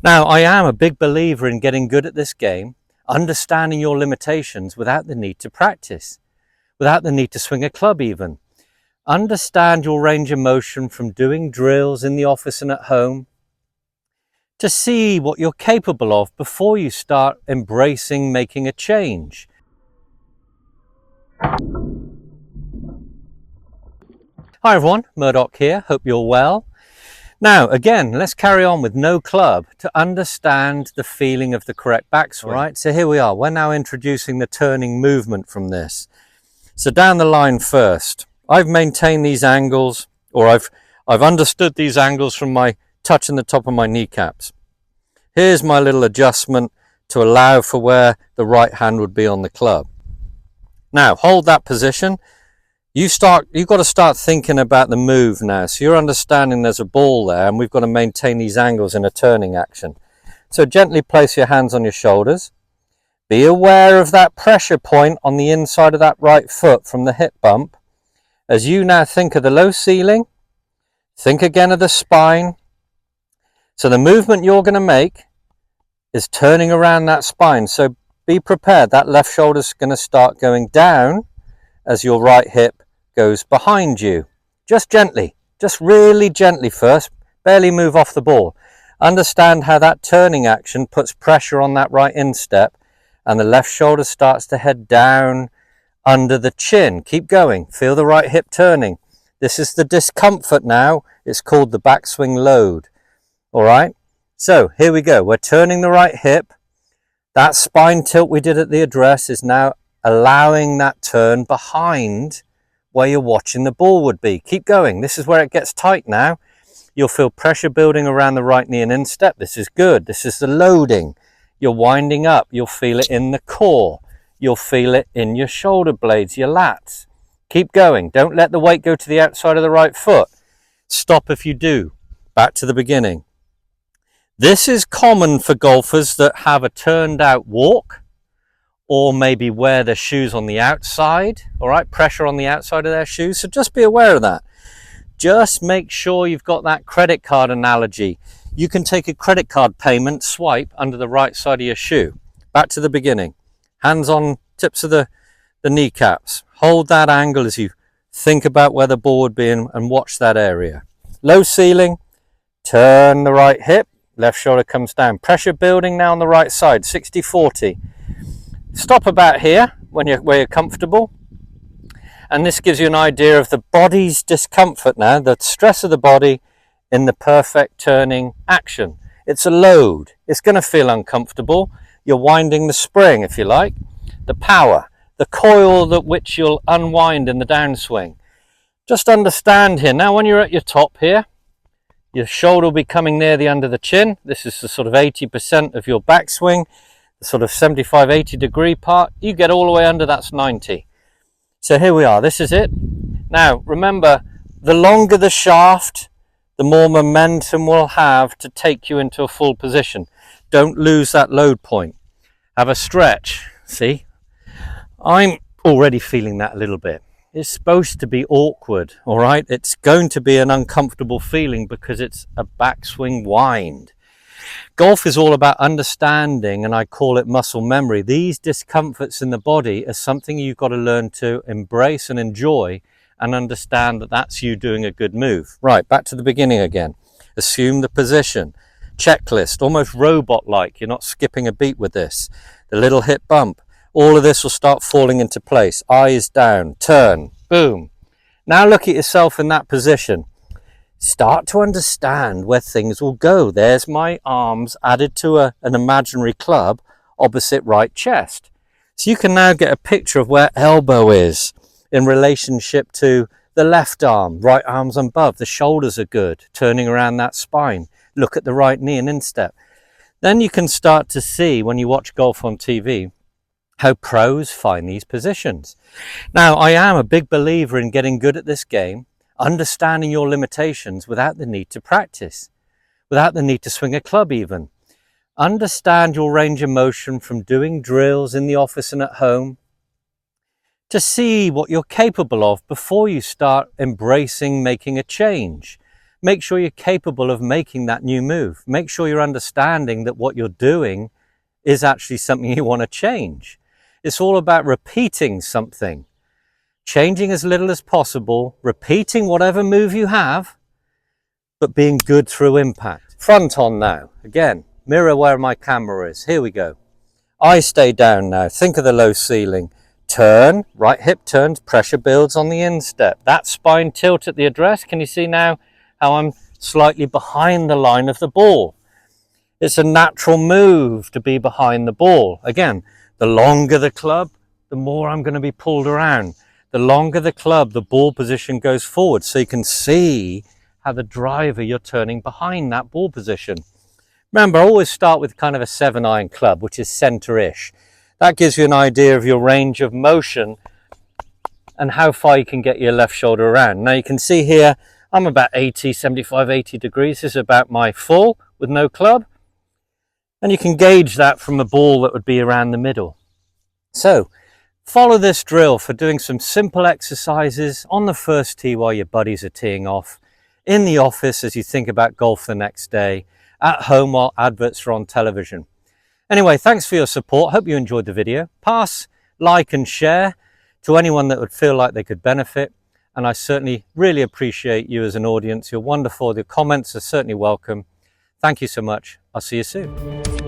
Now, I am a big believer in getting good at this game, understanding your limitations without the need to practice, without the need to swing a club even. Understand your range of motion from doing drills in the office and at home, to see what you're capable of before you start embracing making a change. Hi everyone, Murdoch here, hope you're well. Now again, let's carry on with no club to understand the feeling of the correct backswing. All right, so here we are, we're now introducing the turning movement from this. So down the line first, I've maintained these angles, or I've understood these angles from my touching the top of my kneecaps. Here's my little adjustment to allow for where the right hand would be on the club. Now hold that position. You've got to start thinking about the move now. So you're understanding there's a ball there and we've got to maintain these angles in a turning action. So gently place your hands on your shoulders. Be aware of that pressure point on the inside of that right foot from the hip bump. As you now think of the low ceiling, think again of the spine. So the movement you're going to make is turning around that spine. So be prepared. That left shoulder's going to start going down as your right hip goes behind you. Just gently, just really gently first. Barely move off the ball. Understand how that turning action puts pressure on that right instep and the left shoulder starts to head down under the chin. Keep going. Feel the right hip turning. This is the discomfort now. It's called the backswing load. All right, so here we go. We're turning the right hip. That spine tilt we did at the address is now allowing that turn behind where you're watching the ball would be. Keep going. This is where it gets tight now. You'll feel pressure building around the right knee and instep. This is good. This is the loading. You're winding up. You'll feel it in the core. You'll feel it in your shoulder blades, your lats. Keep going. Don't let the weight go to the outside of the right foot. Stop if you do. Back to the beginning. This is common for golfers that have a turned out walk or maybe wear their shoes on the outside, all right, pressure on the outside of their shoes. So just be aware of that. Just make sure you've got that credit card analogy. You can take a credit card payment, swipe under the right side of your shoe. Back to the beginning. Hands on tips of the kneecaps. Hold that angle as you think about where the ball would be and watch that area. Low ceiling, turn the right hip. Left shoulder comes down. Pressure building now on the right side, 60-40. Stop about here where you're comfortable. And this gives you an idea of the body's discomfort now, the stress of the body in the perfect turning action. It's a load. It's going to feel uncomfortable. You're winding the spring, if you like. The power, the coil that which you'll unwind in the downswing. Just understand here. Now when you're at your top here, your shoulder will be coming near the under the chin. This is the sort of 80% of your backswing, the sort of 75-80 degree part. You get all the way under, that's 90. So here we are, this is it. Now remember, the longer the shaft, the more momentum we'll have to take you into a full position. Don't lose that load point. Have a stretch, see? I'm already feeling that a little bit. It's supposed to be awkward, all right? It's going to be an uncomfortable feeling because it's a backswing wind. Golf is all about understanding, and I call it muscle memory. These discomforts in the body are something you've got to learn to embrace and enjoy and understand that that's you doing a good move. Right, back to the beginning again. Assume the position. Checklist, almost robot-like. You're not skipping a beat with this. The little hip bump. All of this will start falling into place. Eyes down, turn, boom. Now look at yourself in that position. Start to understand where things will go. There's my arms added to an imaginary club opposite right chest. So you can now get a picture of where elbow is in relationship to the left arm. Right arm's above, the shoulders are good, turning around that spine. Look at the right knee and instep. Then you can start to see, when you watch golf on TV, how pros find these positions. Now, I am a big believer in getting good at this game, understanding your limitations without the need to practice, without the need to swing a club even. Understand your range of motion from doing drills in the office and at home, to see what you're capable of before you start embracing making a change. make sure you're capable of making that new move. Make sure you're understanding that what you're doing is actually something you want to change. It's all about repeating something, changing as little as possible, repeating whatever move you have, but being good through impact. Front on now. Again, mirror where my camera is. Here we go. I stay down now. Think of the low ceiling. Turn, right hip turns, pressure builds on the instep. That spine tilt at the address. Can you see now how I'm slightly behind the line of the ball? It's a natural move to be behind the ball. Again, the longer the club, the more I'm going to be pulled around. The longer the club, the ball position goes forward. So you can see how the driver, you're turning behind that ball position. Remember, I always start with kind of a 7-iron club, which is center-ish. That gives you an idea of your range of motion and how far you can get your left shoulder around. Now you can see here, I'm about 75, 80 degrees. This is about my full with no club. And you can gauge that from a ball that would be around the middle. So follow this drill for doing some simple exercises on the first tee while your buddies are teeing off, in the office as you think about golf the next day, at home while adverts are on television. Anyway, thanks for your support. Hope you enjoyed the video. Pass, like and share to anyone that would feel like they could benefit. And I certainly really appreciate you as an audience. You're wonderful. The comments are certainly welcome. Thank you so much. I'll see you soon.